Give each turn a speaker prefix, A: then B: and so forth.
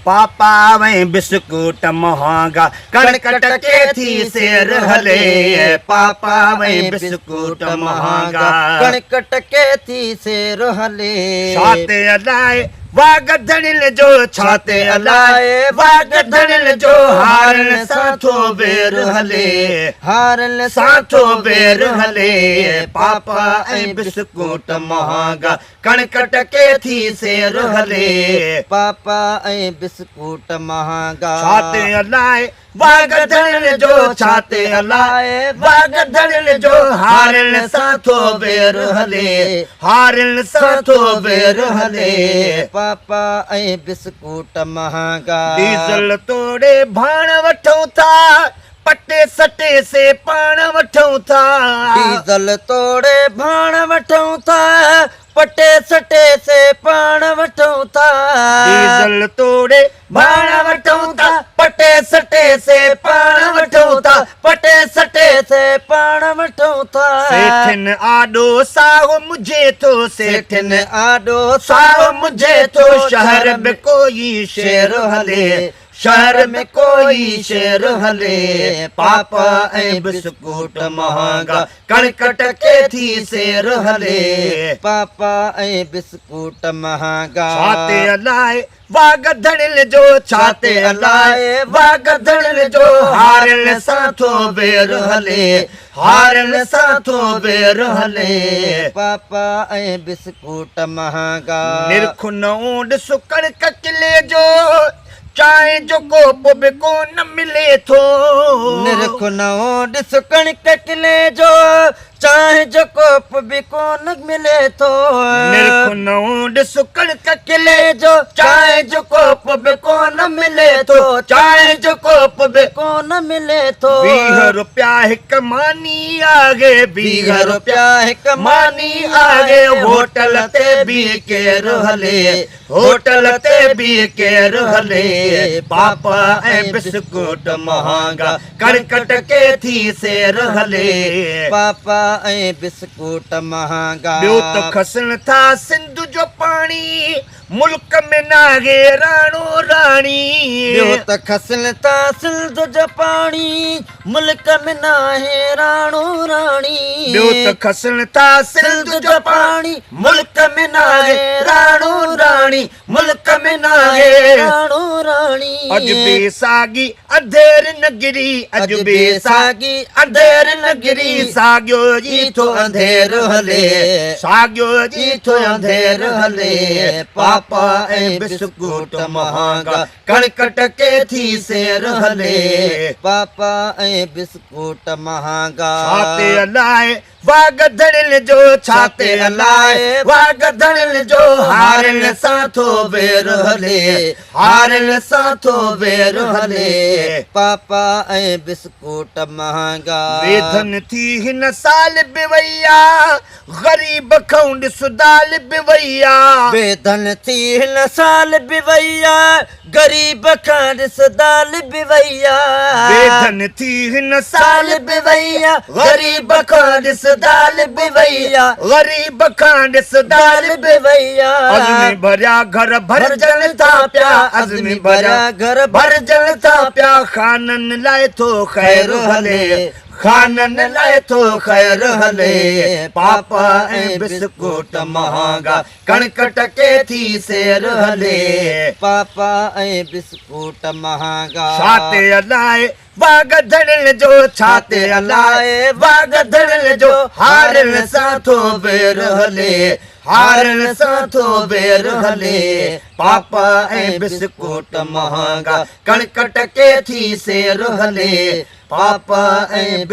A: पापा वहीं बिस्कुट महांगा कणकट के थी सेर हले। पापा वहीं बिस्कुट महांगा
B: कणकट के थी सेर हले।
A: छाते अलाए वागधनिल जो छाते अलाए वागधनिल जो हारन साथो बेर हले।
B: हारन
A: साथो बेर हले। पापा ऐं बिस्कुट महांगा कणकट के थी सेर हले।
B: पापा ऐं बिस्कुट महांगा
A: छाते अलाए वागधनिल जो छाते अलाए वागधनिल जो हारन साथो बेर हले। हारन साथो बेर हले।
B: पापा ऐं बिस्कुट महांगा
A: डीज़ल तोड़े भाण वठूं था पटे सटे से पाण वठूं था।
B: डीज़ल तोड़े भाण वठूं था पटे सटे से पाण वठूं था।
A: डीज़ल तोड़े भाण वठूं था पटे सटे से पाण वठूं था।
B: पटे सटे से पाण वठूं था।
A: सेठन आडो साहो मुझे तो
B: सेठन आडो
A: साहो मुझे तो शहर में कोई शेर हले। शहर में कोई शेर हले। पापा ऐं बिस्कुट महांगा कणकट के थी सेर हले।
B: पापा ऐं बिस्कुट महांगा
A: छाते अलाए वागधनिल जो छाते अलाए वागधनिल जो हारन साथो बेर हले। हारन साथो बेर हले।
B: पापा ऐं बिस्कुट महांगा
A: निरखुन ऊंड सुकण ककिले जो चाहे जो कोप बि कोन मिले थो।
B: निरखुन ऊंड सुकण ककिले जो चाहे जो कोप बि कोन मिले थो।
A: निरखुन ऊंड सुकण
B: ककिले जो चाहे जो कोप बि कोन मिले थो। चाहे जो कोप बि कोन मिले थो।
A: 20 रुपया हिक मानी आगे 20
B: रुपया हिक
A: मानी आगे होटल ते भी केर हले। होटल ते भी केर हले। पापा ऐं बिस्कुट महांगा कणकट के थी सेर हले।
B: पापा ऐं बिस्कुट महांगा
A: ॿियो त खसन था सिंध जो पाणी मुल्क में नागे राणो राणी।
B: ॿियो त खसन था सिंध जो पाणी मुल्क में नाहे राणो राणी।
A: ॿियो त खसन था सिंध जो पाणी मुल्क में नाहे राणो राणी। मुल्क में नाहे
B: राणो राणी।
A: अॼु बेसागी अधेर नगरी अॼु बेसागी अधेर नगरी साॻियो जी थो अंधेर हले। साॻियो जी थो अंधेर हले। पापा ऐं बिस्कुट महांगा कणकट के थी सेर हले।
B: पापा ऐं बिस्कुट महांगा
A: छाते अलाए वागधनिल जो छाते अलाए वागधनिल जो हारन साथो बेर हले। हारन साथो बेर हले।
B: पापा ऐं बिस्कुट महांगा
A: वेधन थी हिन साल बि वैया ग़रीब खां ॾिस दाल बि वैया।
B: वेधन थी हिन साल बि वैया गरीब खां ॾिस दाल बि वैया।
A: वेधन थी हिन साल
B: बि वैया गरीब खां ॾिस दाल बि वैया।
A: ग़रीब खां ॾिस दाल
B: बि वैया।
A: अज़मी भरिया घर भरजन था पिया अज़मी भरिया
B: घर
A: भरजन था पिया। खानन लाइ थो ख़ैर हले। खानन लाइ थो ख़ैर हले। पापा ऐं बिस्कुट महांगा कणकट के थी सेर हले।
B: पापा ऐं बिस्कुट महांगा
A: छाते अलाए वागधनिल जो छाते अलाए वागधनिल जो हारन साथो बेर हले। हारन साथो बेर हले। पापा ऐं बिस्कुट महांगा कणकट के थी सेर हले। पापा ऐं